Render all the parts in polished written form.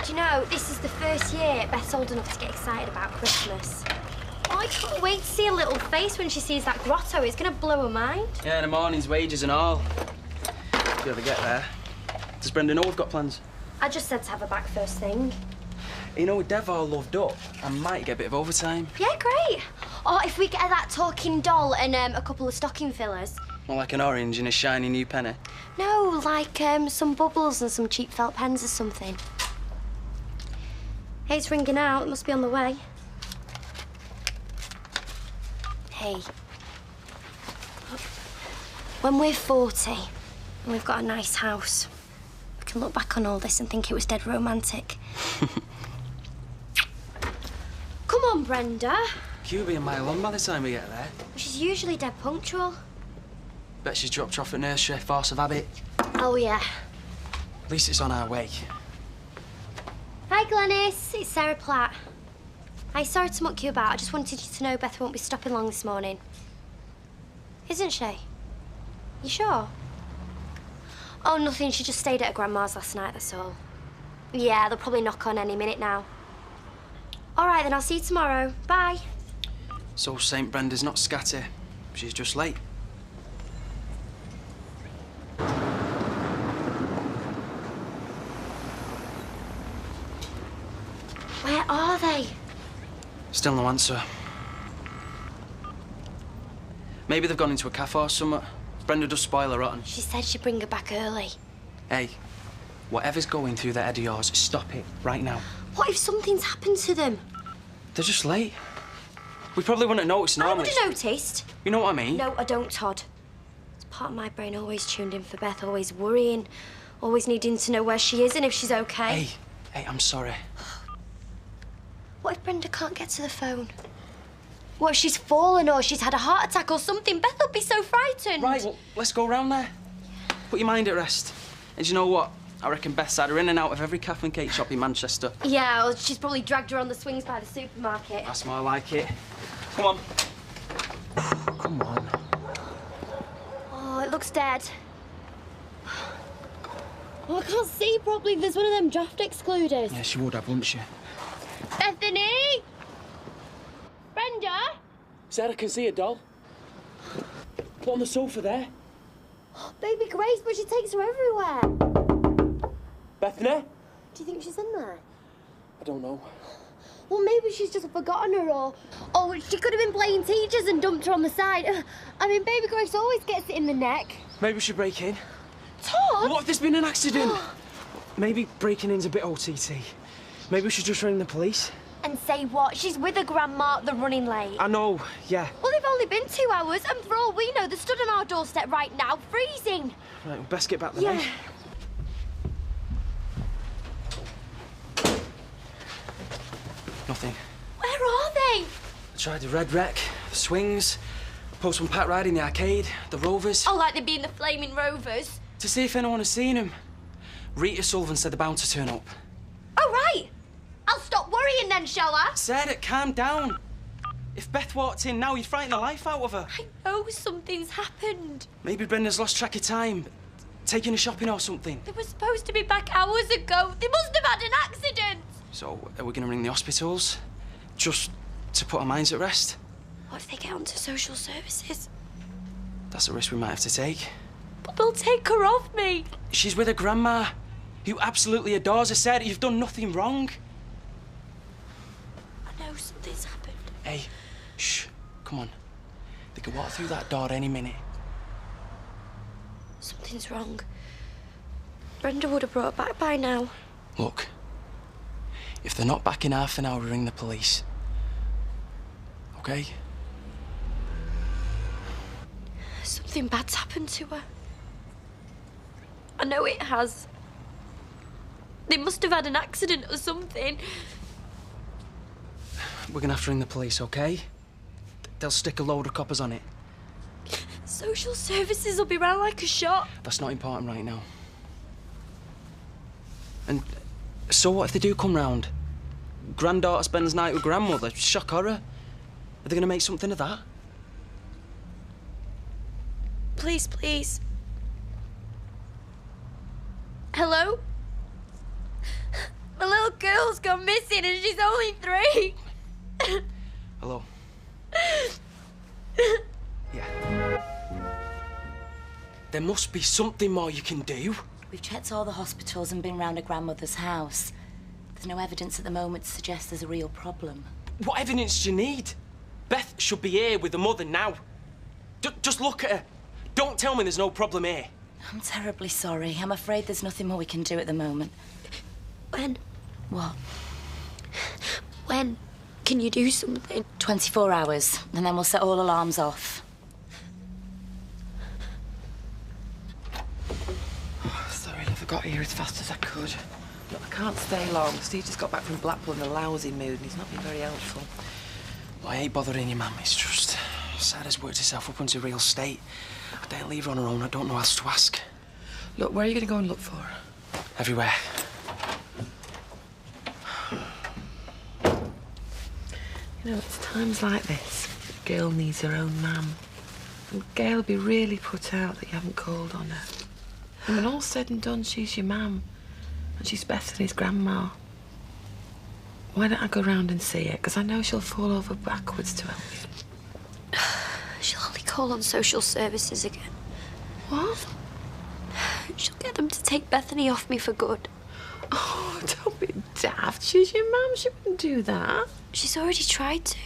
Do you know, this is the first year Beth's old enough to get excited about Christmas. Oh, I can't wait to see her little face when she sees that grotto. It's going to blow her mind. Yeah, in the morning's wages and all. If you ever get there. Does Brenda know we've got plans? I just said to have her back first thing. You know, with Dev all loved up, I might get a bit of overtime. Yeah, great. Or if we get her that talking doll and a couple of stocking fillers. More like an orange in a shiny new penny. No, like some bubbles and some cheap felt pens or something. Hey, it's ringing out. It must be on the way. Hey. When we're 40 and we've got a nice house, we can look back on all this and think it was dead romantic. Come on, Brenda. Q will be a mile on by the time we get there. She's usually dead punctual. Bet she's dropped her off at nursery, force of habit. Oh, yeah. At least it's on our way. Hi, Glenys. It's Sarah Platt. Hi, sorry to muck you about. I just wanted you to know Beth won't be stopping long this morning. Isn't she? You sure? Oh, nothing. She just stayed at her grandma's last night, that's all. Yeah, they'll probably knock on any minute now. All right, then I'll see you tomorrow. Bye. So St. Brenda's not scatty. She's just late. Where are they? Still no answer. Maybe they've gone into a cafe or something. Brenda does spoil her rotten. She said she'd bring her back early. Hey, whatever's going through that head of yours, stop it right now. What if something's happened to them? They're just late. We probably wouldn't notice normally. I would have noticed. You know what I mean? No, I don't, Todd. It's part of my brain always tuned in for Beth, always worrying, always needing to know where she is and if she's okay. Hey, I'm sorry. What if Brenda can't get to the phone? What if she's fallen or she's had a heart attack or something? Beth will be so frightened. Right, well, let's go round there. Put your mind at rest. And you know what? I reckon Beth's had her in and out of every cafe and cake shop in Manchester. Yeah, well, she's probably dragged her on the swings by the supermarket. That's more like it. Come on. Come on. Oh, it looks dead. Oh, I can't see properly. There's one of them draft excluders. Yeah, she would have, wouldn't she? Bethany? Brenda? Sarah can see a doll. Put on the sofa there. Oh, baby Grace, but she takes her everywhere. Bethany? Do you think she's in there? I don't know. Well, maybe she's just forgotten her, or she could have been playing teachers and dumped her on the side. I mean, baby Grace always gets it in the neck. Maybe we should break in. Todd? What if there's been an accident? Maybe breaking in's a bit OTT. Maybe we should just ring the police. And say what? She's with her grandma, they're running late. I know, yeah. Well, they've only been 2 hours, and for all we know, they're stood on our doorstep right now, freezing. Right, well, best get back there. Yeah. Nothing. Where are they? I tried the Red Wreck, the Swings, Postman Pat Ride in the arcade, the Rovers. Oh, like they'd be in the Flaming Rovers. To see if anyone has seen them. Rita Sullivan said they're bound to turn up. Oh, right. I'll stop worrying then, shall I? Sarah, calm down. If Beth walked in now, you'd frighten the life out of her. I know something's happened. Maybe Brenda's lost track of time. Taking her shopping or something. They were supposed to be back hours ago. They must have had an accident. So, are we going to ring the hospitals? Just to put our minds at rest? What if they get onto social services? That's a risk we might have to take. But they'll take her off me. She's with her grandma, who absolutely adores her. Sarah, you've done nothing wrong. I know something's happened. Hey, shh, come on. They can walk through that door any minute. Something's wrong. Brenda would have brought her back by now. Look, if they're not back in half an hour, ring the police. Okay? Something bad's happened to her. I know it has. They must have had an accident or something. We're gonna have to ring the police, okay? They'll stick a load of coppers on it. Social services will be round like a shot. That's not important right now. And so what if they do come round? Granddaughter spends the night with grandmother. Shock horror. Are they going to make something of that? Please, please. Hello? My little girl's gone missing and she's only 3. Hello? Yeah. There must be something more you can do. We've checked all the hospitals and been round her grandmother's house. There's no evidence at the moment to suggest there's a real problem. What evidence do you need? Beth should be here with the mother now. Just look at her. Don't tell me there's no problem here. I'm terribly sorry. I'm afraid there's nothing more we can do at the moment. When? What? When can you do something? 24 hours, and then we'll set all alarms off. Sorry, love, I got here as fast as I could. Look, I can't stay long. Steve just got back from Blackpool in a lousy mood, and he's not been very helpful. Well, I ain't bothering you, Mum. It's just Sarah's worked herself up into a real state. I daren't leave her on her own. I don't know what else to ask. Look, where are you going to go and look for her? Everywhere. You know, it's times like this. A girl needs her own man. And Gail will be really put out that you haven't called on her. And when all's said and done, she's your mum. And she's Bethany's grandma. Why don't I go round and see her? Because I know she'll fall over backwards to help you. She'll only call on social services again. What? She'll get them to take Bethany off me for good. Oh, don't be daft. She's your mum. She wouldn't do that. She's already tried to.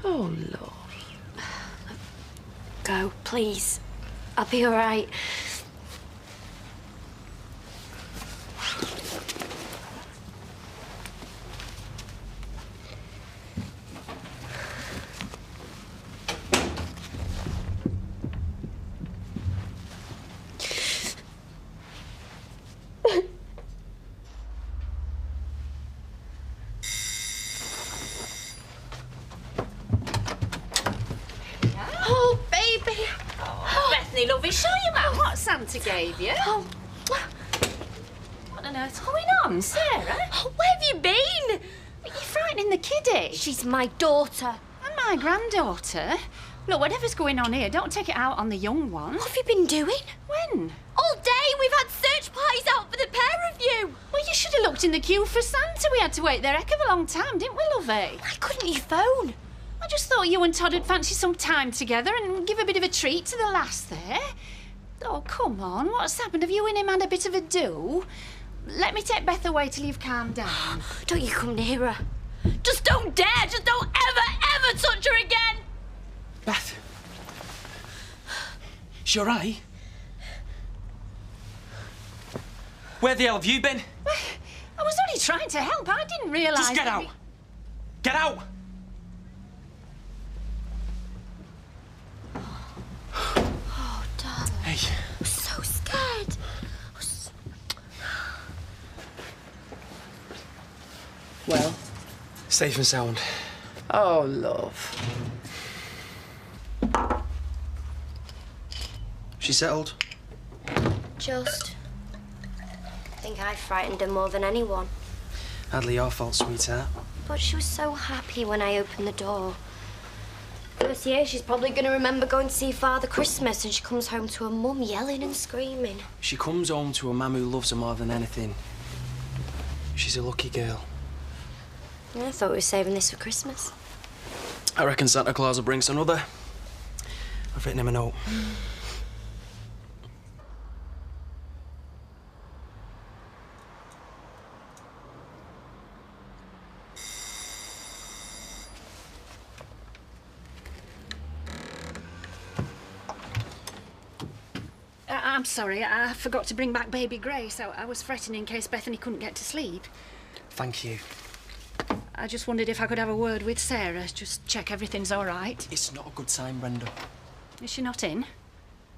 Oh, Lord. Go, please. I'll be all right. Oh, baby. Oh, Bethany, lovey, show your man what Santa gave you. Oh, What on earth's going on, Sarah? where have you been? Are you frightening the kiddie? She's my daughter. And my granddaughter. Look, whatever's going on here, don't take it out on the young one. What have you been doing? When? All day we've had search parties out for the pair of you. Well, you should have looked in the queue for Santa. We had to wait there a heck of a long time, didn't we, lovey? Why couldn't you phone? I just thought you and Todd would fancy some time together and give a bit of a treat to the lass there. Oh, come on, what's happened? Have you and him had a bit of a do? Let me take Beth away till you've calmed down. Don't you come near her. Just don't dare. Just don't ever touch her again. Beth. Is she all right? Where the hell have you been? I was only trying to help. I didn't realise... Just get that out. Get out. Oh, darling. Hey. I'm so scared. Well? Safe and sound. Oh, love. She settled? Just. I think I frightened her more than anyone. Hardly your fault, sweetheart. But she was so happy when I opened the door. First year, she's probably going to remember going to see Father Christmas, and she comes home to her mum yelling and screaming. She comes home to a mum who loves her more than anything. She's a lucky girl. I thought we were saving this for Christmas. I reckon Santa Claus will bring some other. I've written him a note. I'm sorry, I forgot to bring back baby Grace. I was fretting in case Bethany couldn't get to sleep. Thank you. I just wondered if I could have a word with Sarah, just check everything's all right. It's not a good time, Brenda. Is she not in?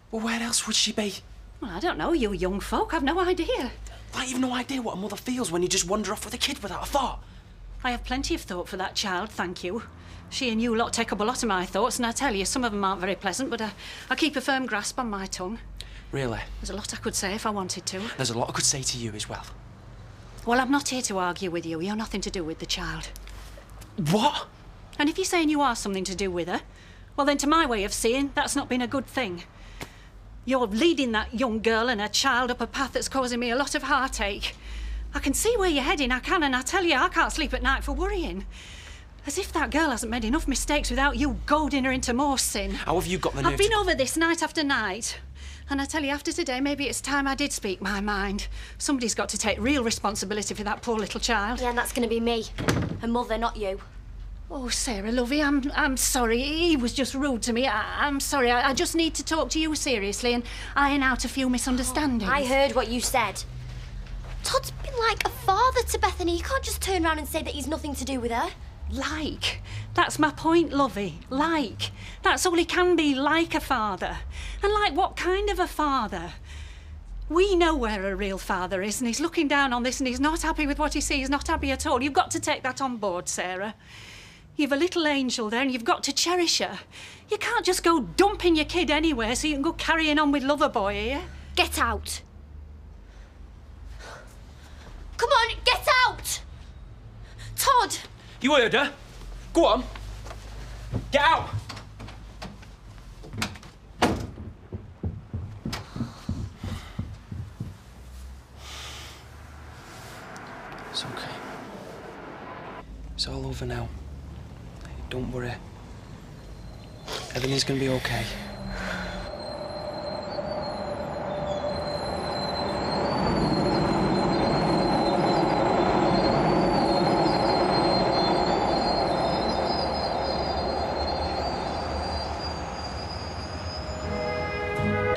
Well, where else would she be? Well, I don't know, you young folk, I've no idea. Like, you've no idea what a mother feels when you just wander off with a kid without a thought. I have plenty of thought for that child, thank you. She and you lot take up a lot of my thoughts, and I tell you, some of them aren't very pleasant, but I keep a firm grasp on my tongue. Really? There's a lot I could say if I wanted to. There's a lot I could say to you as well. Well, I'm not here to argue with you. You're nothing to do with the child. What? And if you're saying you are something to do with her, well, then to my way of seeing, that's not been a good thing. You're leading that young girl and her child up a path that's causing me a lot of heartache. I can see where you're heading, I can, and I tell you, I can't sleep at night for worrying. As if that girl hasn't made enough mistakes without you goading her into more sin. How have you got the nerve? I've been over this night after night. And I tell you, after today, maybe it's time I did speak my mind. Somebody's got to take real responsibility for that poor little child. Yeah, and that's going to be me. Her mother, not you. Oh, Sarah, lovey, I'm sorry. He was just rude to me. I'm sorry. I just need to talk to you seriously and iron out a few misunderstandings. I heard what you said. Todd's been like a father to Bethany. You can't just turn around and say that he's nothing to do with her. Like. That's my point, lovey. Like. That's all he can be, like a father. And like what kind of a father? We know where a real father is, and he's looking down on this and he's not happy with what he sees, not happy at all. You've got to take that on board, Sarah. You've a little angel there and you've got to cherish her. You can't just go dumping your kid anywhere so you can go carrying on with Loverboy here. Get out. Come on, get out! Todd! You heard her. Go on. Get out. It's okay. It's all over now. Don't worry. Everything's gonna be okay.